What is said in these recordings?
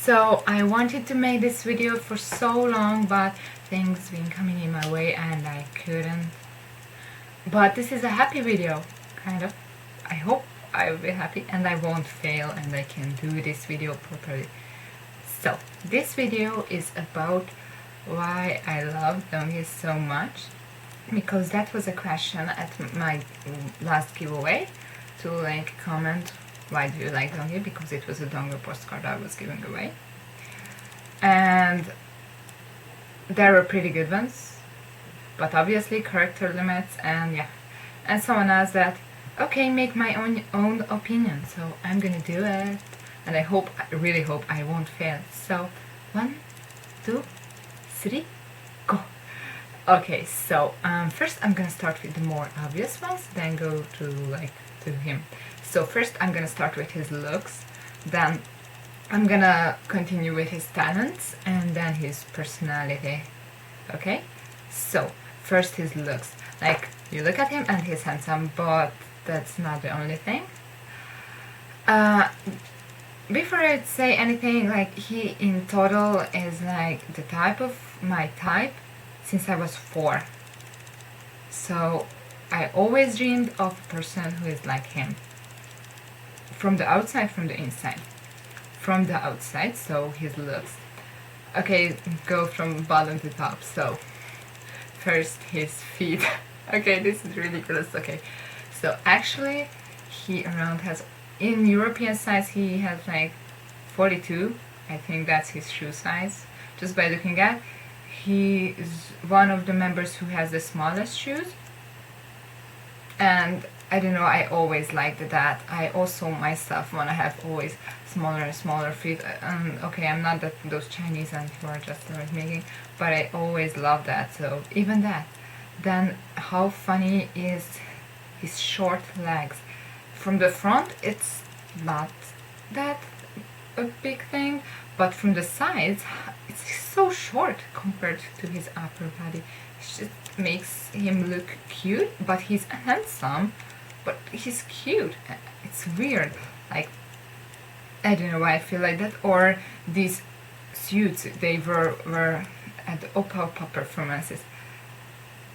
So I wanted to make this video for so long, but things been coming in my way and I couldn't. But this is a happy video, kind of. I hope I will be happy and I won't fail and I can do this video properly. So this video is about why I love Donghae so much, because that was a question at my last giveaway, to like comment why do you like Donghae, because it was a Donghae postcard I was giving away, and there were pretty good ones, but obviously character limits, and yeah, and someone asked that, okay, make my own opinion, so I'm gonna do it, and I really hope I won't fail. So 1, 2, 3, go. Okay, so first I'm gonna start with the more obvious ones, then go to him. So first I'm gonna start with his looks, then I'm gonna continue with his talents, and then his personality. Okay, so first his looks. Like, you look at him and he's handsome, but that's not the only thing. Before I say anything, like, he in total is like the type of my type since I was 4. So I always dreamed of a person who is like him. From the outside, from the inside. From the outside, so his looks. Okay, go from bottom to top. So first his feet. Okay, this is ridiculous. Okay, so actually he around has, in European size, he has like 42. I think that's his shoe size. Just by looking at, he is one of the members who has the smallest shoes. And I don't know, I always liked that. I also myself want to have always smaller and smaller feet. Okay, I'm not those Chinese and who are just making, but I always love that. So even that. Then how funny is his short legs. From the front it's not that a big thing, but from the sides it's so short compared to his upper body. It just makes him look cute, but he's handsome, but he's cute. It's weird. Like, I don't know why I feel like that. Or these suits they were at the Opa Opa performances.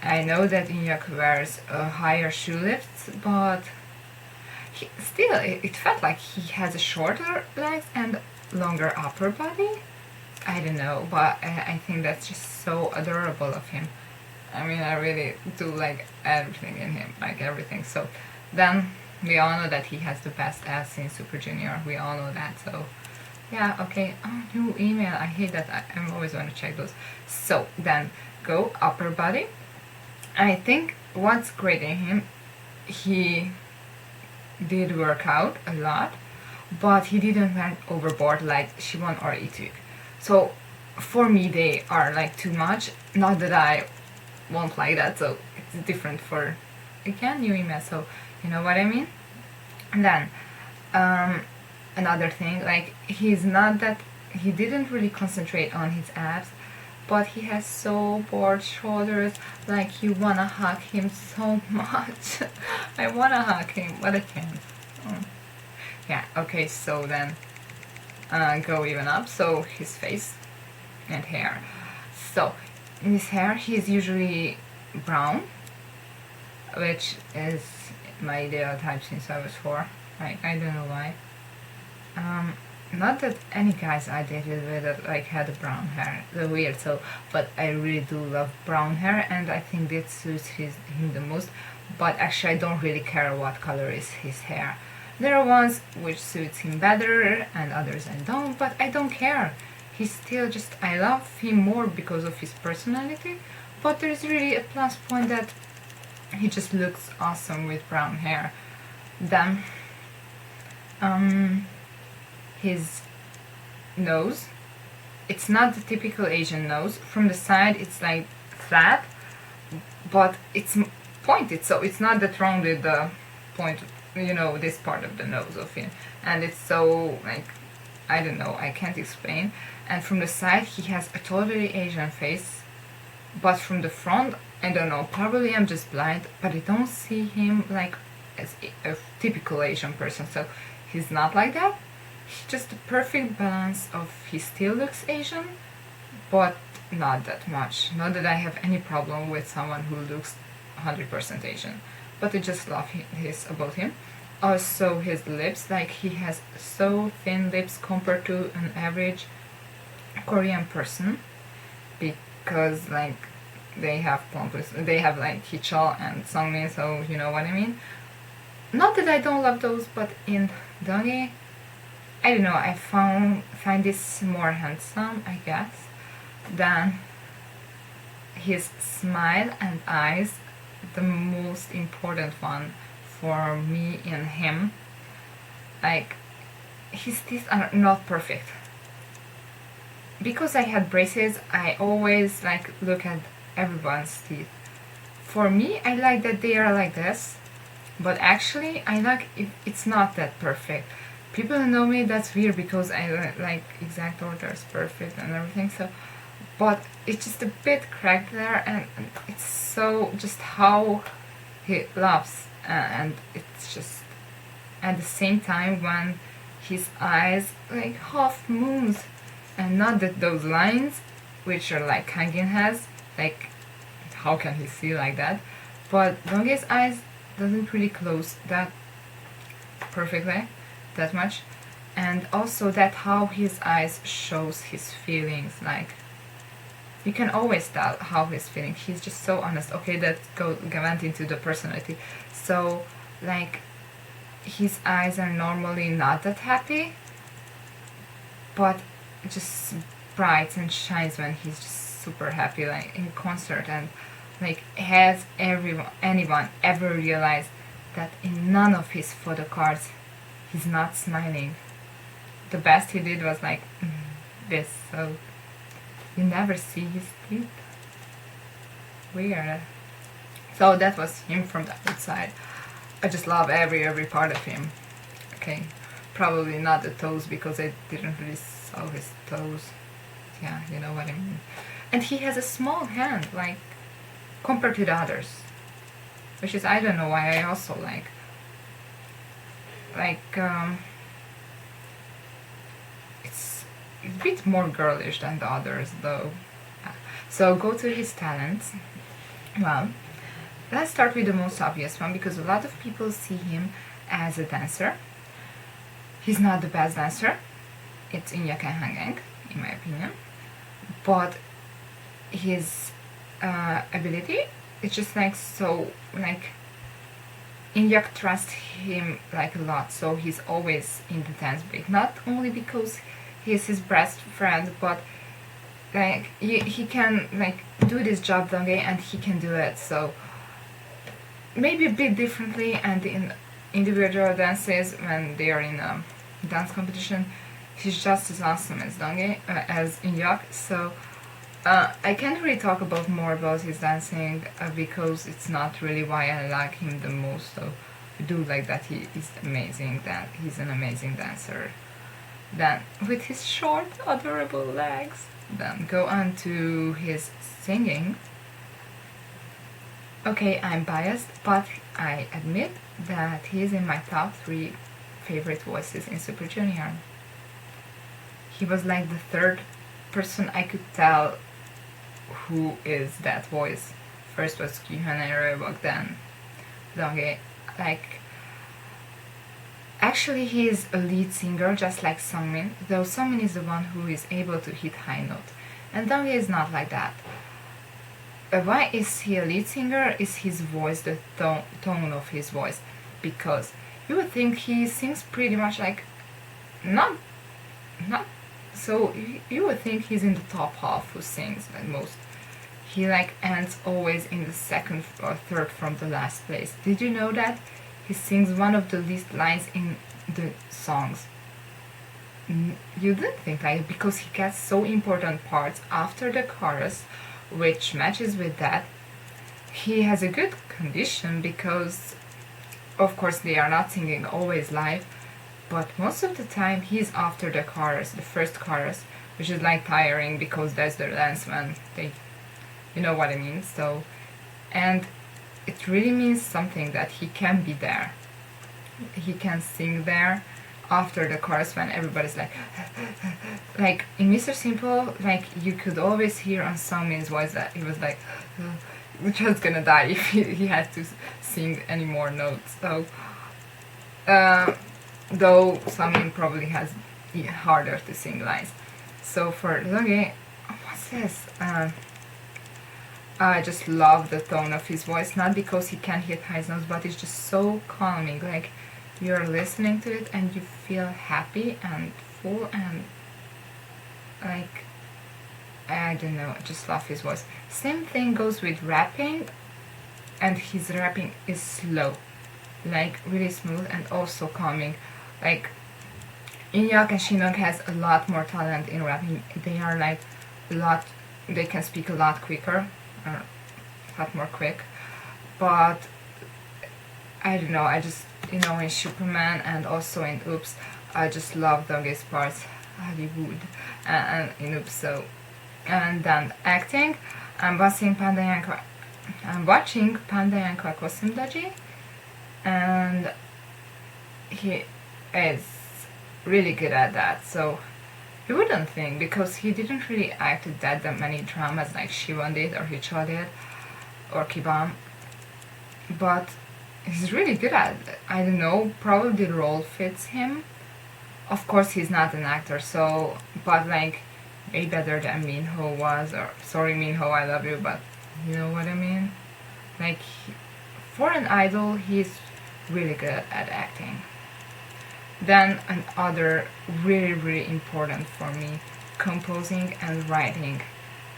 I know that Inyak wears higher shoe lifts, but still, it felt like he has a shorter legs and longer upper body. I don't know, but I think that's just so adorable of him. I mean, I really do like everything in him, like everything. So then we all know that he has the best ass in Super Junior. We all know that. So yeah, okay. Oh, new email. I hate that. I'm always want to check those. So then go upper body. I think what's great in him, he did work out a lot, but he didn't went overboard like Shimon or Ituk. So for me they are like too much. Not that I won't like that, so it's different for, again, new email, so you know what I mean. And then another thing, like, he didn't really concentrate on his abs, but he has so broad shoulders, like you wanna hug him so much. I wanna hug him, but I can't. Yeah, okay, so then go even up, so his face and hair. So in his hair, he's usually brown, which is my ideal type since I was 4. Like, I don't know why. Not that any guys I dated with it, like, had brown hair. They're weird, so, but I really do love brown hair, and I think that suits him the most. But actually, I don't really care what color is his hair. There are ones which suits him better, and others I don't, but I don't care. He's still just, I love him more because of his personality, but there's really a plus point that he just looks awesome with brown hair. Then his nose, it's not the typical Asian nose. From the side it's like flat, but it's pointed, so it's not that wrong with the point, you know, this part of the nose of him, and it's so, like, I don't know, I can't explain. And from the side he has a totally Asian face, but from the front, I don't know, probably I'm just blind, but I don't see him like as a typical Asian person, so he's not like that. just the perfect balance of he still looks Asian, but not that much. Not that I have any problem with someone who looks 100% Asian, but I just love his about him. Also his lips, like he has so thin lips compared to an average Korean person, because like they have plump lips, they have like Hichul and Sungmin, so you know what I mean. Not that I don't love those, but in Donghae, I don't know, I find this more handsome, I guess, than his smile and eyes. The most important one for me in him, like his teeth are not perfect. Because I had braces, I always like look at everyone's teeth. For me, I like that they are like this, but actually I like if it's not that perfect. People who know me, that's weird because I like exact orders, perfect and everything, so but it's just a bit cracked there, and it's so just how he laughs, and it's just at the same time when his eyes like half moons, and not that those lines which are like Kangin has, like how can he see like that, but Donghae's eyes doesn't really close that perfectly that much, and also that how his eyes shows his feelings, like you can always tell how he's feeling. He's just so honest. Okay, that went into the personality. So like his eyes are normally not that happy, but it just brights and shines when he's just super happy, like in concert. And like has anyone ever realized that in none of his photo cards he's not smiling? The best he did was like this, so you never see his teeth. Weird. So that was him from the outside. I just love every part of him. Okay, probably not the toes because I didn't really saw his toes. Yeah, you know what I mean. And he has a small hand, like compared to the others, which is I don't know why I also like it's a bit more girlish than the others though. So go to his talents. Well, let's start with the most obvious one because a lot of people see him as a dancer. He's not the best dancer. It's Inyak and Hangang, in my opinion. But his ability, it's just like so like Inyak trusts him like a lot, so he's always in the dance break. Not only because he's his best friend, but like he can like do this job Donghae and he can do it. So maybe a bit differently, and in individual dances when they are in a dance competition, he's just as awesome as Donghae, as Inyak. So I can't really talk about more about his dancing because it's not really why I like him the most. So I do like that he is amazing, that he's an amazing dancer. Then with his short adorable legs, then go on to his singing. Okay, I'm biased, but I admit that he's in my top 3 favorite voices in Super Junior. He was like the third person I could tell who is that voice. First was Kyuhyun and Roebok, then Donghae. Like, actually he is a lead singer just like Sungmin, though Sungmin is the one who is able to hit high note, and Donghae is not like that. Why is he a lead singer? Is his voice, the tone of his voice? Because you would think he sings pretty much like not so you would think he's in the top half who sings the most. He like ends always in the second or third from the last place. Did you know that? He sings one of the least lines in the songs. You didn't think like it because he gets so important parts after the chorus, which matches with that. He has a good condition because of course they are not singing always live, but most of the time he's after the chorus, the first chorus, which is like tiring because that's the dance when they, you know what I mean. So, and it really means something that he can be there, he can sing there after the chorus when everybody's like in Mr. Simple, like you could always hear on Songmin's voice that he was like just gonna die if he had to sing any more notes. So though Songmin probably has harder to sing lines. So for Donghae, what's this? I just love the tone of his voice, not because he can hit high notes, but it's just so calming. Like you're listening to it and you feel happy and full and like, I don't know, I just love his voice. Same thing goes with rapping, and his rapping is slow, like really smooth and also calming. Like Inyak and Shinong has a lot more talent in rapping. They are like they can speak a lot quicker, a lot more quick. But I don't know, I just, in Superman and also in Oops, I just love Donghae's parts, Hollywood, and in Oops. So, and then acting, I'm watching Panda Yanko Kosimdaji, and he is really good at that. So you wouldn't think, because he didn't really act that many dramas like Shivan did or Hichol did or Kibam, but he's really good at it. I don't know, probably the role fits him. Of course he's not an actor, so, but like way better than Minho was, or sorry Minho, I love you, but you know what I mean. Like for an idol, he's really good at acting. Then another really important for me, composing and writing.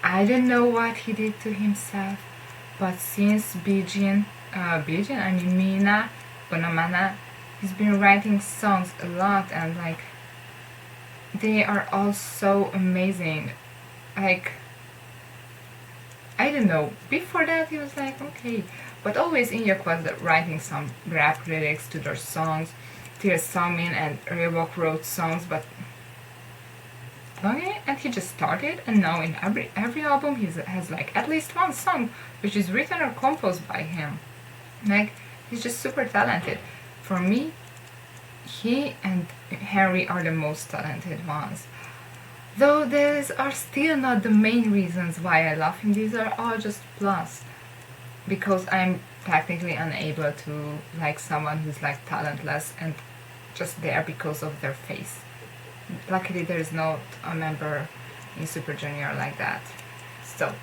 I don't know what he did to himself, but since Bijin, I mean Mina Bonamana, he's been writing songs a lot, and like they are all so amazing. Like I don't know, before that he was like okay, but always Inyak was writing some rap lyrics to their songs. Till Songmin and Reebok wrote songs, but okay, and he just started, and now in every album he has like at least one song which is written or composed by him. Like he's just super talented. For me, he and Harry are the most talented ones. Though these are still not the main reasons why I love him. These are all just plus, because I'm technically unable to like someone who's like talentless and just there because of their face. Luckily there is not a member in Super Junior like that. So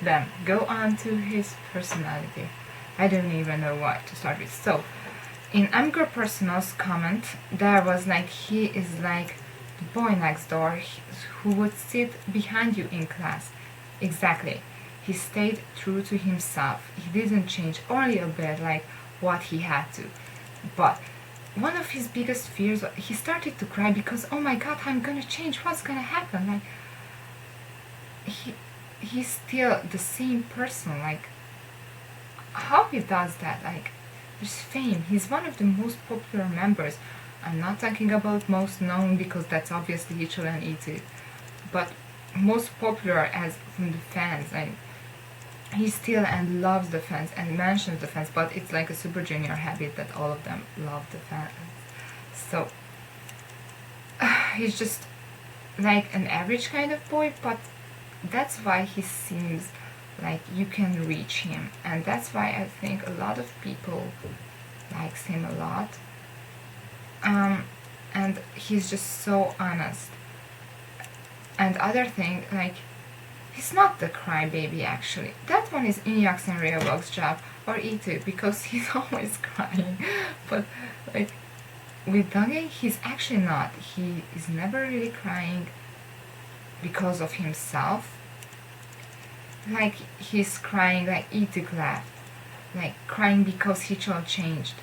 then go on to his personality. I don't even know what to start with. So in Amgur Personal's comment, there was like he is like the boy next door who would sit behind you in class. Exactly. He stayed true to himself. He didn't change, only a bit, like what he had to. But one of his biggest fears, he started to cry because, oh my god, I'm gonna change, what's gonna happen? Like he's still the same person. Like how he does that? Like there's fame. He's one of the most popular members. I'm not talking about most known, because that's obviously Hichol and E2, but most popular as from the fans. Like he still and loves the fans and mentions the fans, but it's like a Super Junior habit that all of them love the fans. So he's just like an average kind of boy, but that's why he seems like you can reach him, and that's why I think a lot of people likes him a lot. And he's just so honest. And other thing, like he's not the crybaby actually. That one is Inyak's and Reobok's job, or E2, because he's always crying. But like with Donghae, he's actually not. He is never really crying because of himself. Like he's crying like E2 left, like crying because Hichol changed,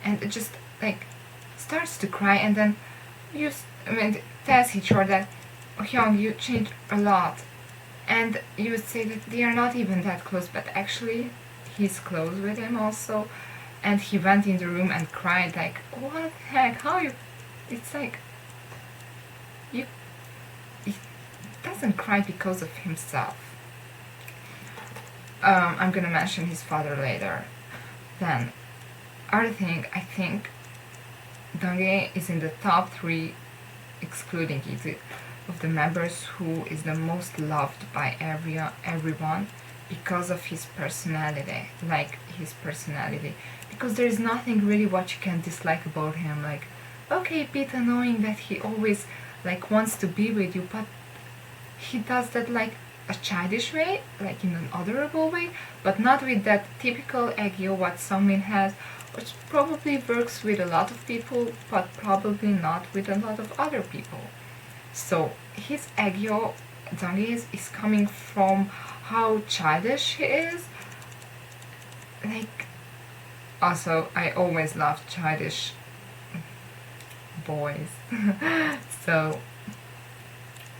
and it just like starts to cry, and then tells Hichol that, oh, Hyung, you changed a lot. And you would say that they are not even that close, but actually he's close with him also. And he went in the room and cried like, what the heck, how you, it's like, he doesn't cry because of himself. I'm gonna mention his father later. Then, other thing, I think Donghae is in the top 3, excluding Izzy, of the members who is the most loved by everyone because of his personality, because there is nothing really what you can dislike about him. Like, okay, a bit annoying that he always like wants to be with you, but he does that like a childish way, like in an adorable way, but not with that typical ego what Sungmin has, which probably works with a lot of people, but probably not with a lot of other people. So his ego, Donghae, is coming from how childish he is. Like, also, I always loved childish boys. So,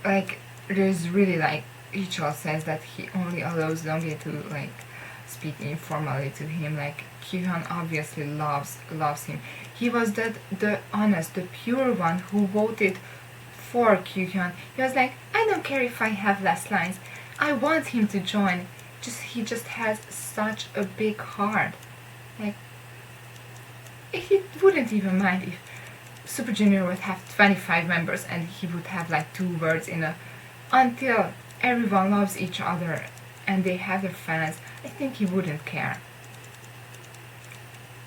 like, there's really like Ichol says that he only allows Donghae to like speak informally to him. Like, Kyuhyun obviously loves him. He was the honest, the pure one who voted for Kyuhyun. He was like, I don't care if I have less lines. I want him to join. He just has such a big heart. Like, he wouldn't even mind if Super Junior would have 25 members and he would have like 2 words in a, until everyone loves each other and they have their fans. I think he wouldn't care.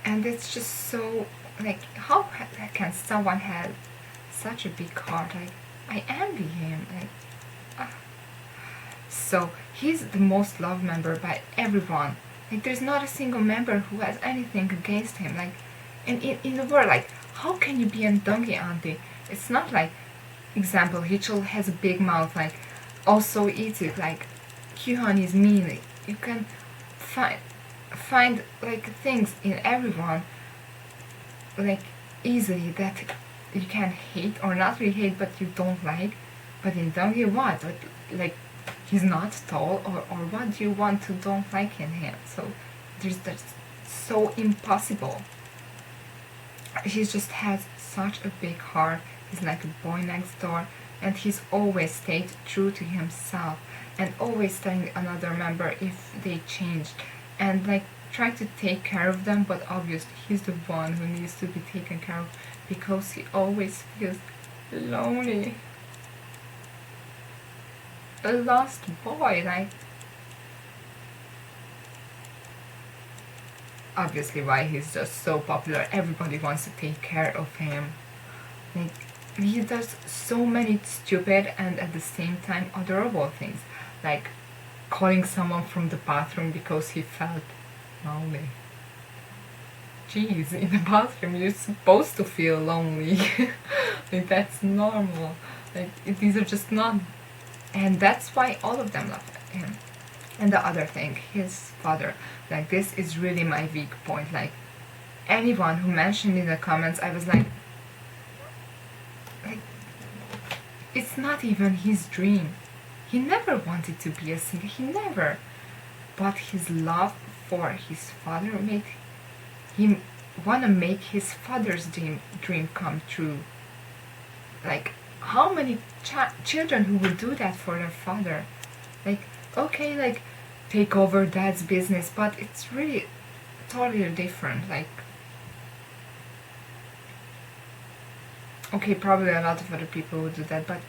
And it's just so, like, how can someone have such a big heart? Like, I envy him. Like, so he's the most loved member by everyone. Like, there's not a single member who has anything against him. Like, and in the world, like, how can you be a Donghae auntie? It's not like, example, Hichul has a big mouth, like, also eats it. Like, Kyuhyun is mean. Like, you can find like things in everyone, like, easily that you can hate, or not really hate, but you don't like. But in Donghae, what? Like, he's not tall, or what do you want to don't like in him? So that's so impossible. He just has such a big heart. He's like a boy next door, and he's always stayed true to himself and always telling another member if they changed and like try to take care of them. But obviously he's the one who needs to be taken care of because he always feels lonely. A lost boy, like, obviously why he's just so popular. Everybody wants to take care of him. Like, he does so many stupid and at the same time adorable things, like calling someone from the bathroom because he felt lonely. Jeez, in the bathroom you're supposed to feel lonely. Like, that's normal. Like, these are just not, and that's why all of them love him. And the other thing, his father, like, this is really my weak point. Like, anyone who mentioned in the comments, I was like, it's not even his dream. He never wanted to be a singer, he never. But his love for his father made him wanna make his father's dream come true. Like, how many children who would do that for their father? Like, okay, like, take over dad's business, but it's really totally different. Like, okay, probably a lot of other people would do that, but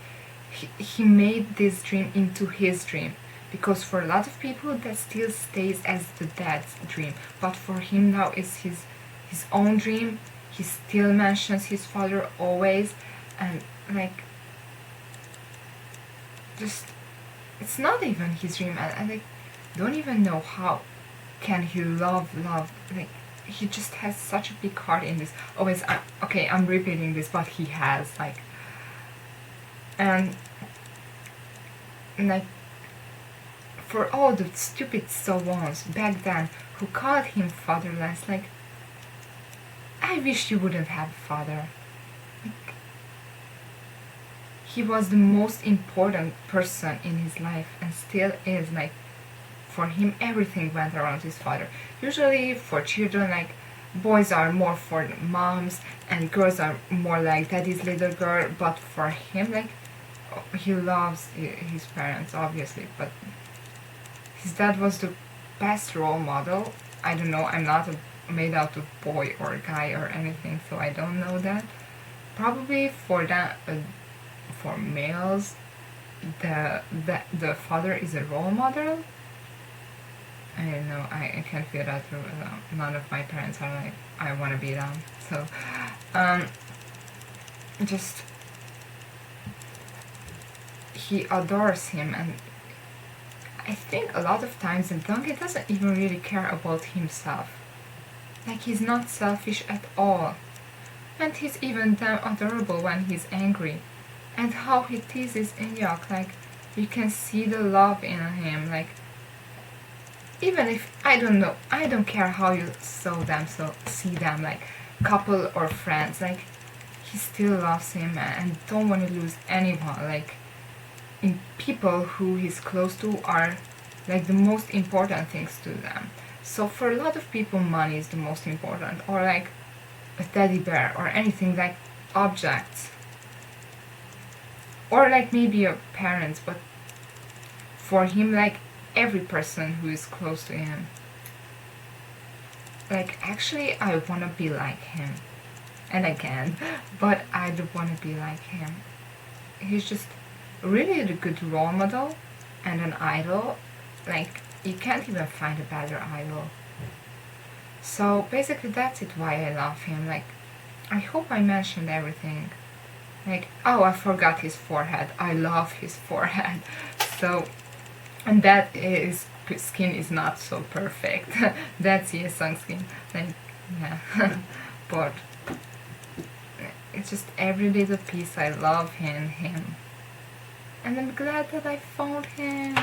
he made this dream into his dream, because for a lot of people that still stays as the dad's dream, but for him now it's his own dream. He still mentions his father always, and like, just, it's not even his dream. I like, don't even know how can he love, like, he just has such a big heart in this. Always, okay, I'm repeating this, but he has, like, and like, for all the stupid so-ons back then who called him fatherless, like, I wish you wouldn't have a father. Like, he was the most important person in his life and still is. Like, for him everything went around his father. Usually for children, like, boys are more for moms and girls are more like daddy's little girl, but for him, like, he loves his parents obviously, but his dad was the best role model. I don't know, I'm not a made out of boy or guy or anything, so I don't know that. Probably for that, for males, the father is a role model. I don't know. I can't feel that. None of my parents are like I want to be them. So, just he adores him, and I think a lot of times Donghae doesn't even really care about himself. Like he's not selfish at all, and he's even damn adorable when he's angry, and how he teases Inhyuk. Like you can see the love in him. Like even if I don't know, I don't care how you see them like couple or friends. Like he still loves him and don't want to lose anyone. Like in people who he's close to are like the most important things to them. So for a lot of people, money is the most important, or like a teddy bear, or anything like objects, or like maybe your parents. But for him, like every person who is close to him, like actually I want to be like him, and I can, but I don't want to be like him. He's just really a good role model and an idol. Like you can't even find a better idol. So basically that's it why I love him. Like I hope I mentioned everything. Like oh, I forgot his forehead. I love his forehead. So and that is skin is not so perfect. That's Sung skin. Like yeah. But it's just every little piece I love in him. And I'm glad that I found him.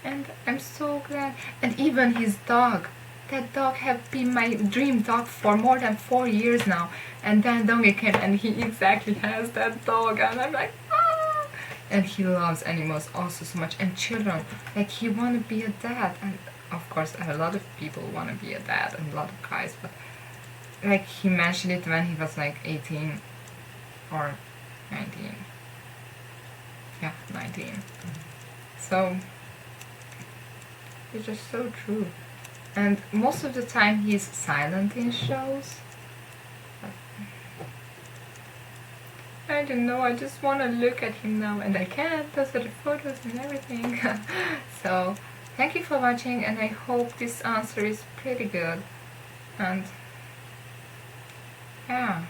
And I'm so glad. And even his dog. That dog have been my dream dog for more than 4 years now. And then Donghae came and he exactly has that dog. And I'm like, ah! And he loves animals also so much. And children. Like he want to be a dad. And of course a lot of people want to be a dad. And a lot of guys. But like he mentioned it when he was like 18 or 19. Yeah, 19. So it's just so true. And most of the time he's silent in shows. I don't know, I just want to look at him now, and I can't. Those are the photos and everything. So thank you for watching, and I hope this answer is pretty good. And yeah.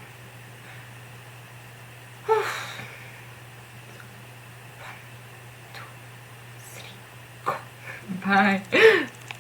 1, 2, 3, go. Bye.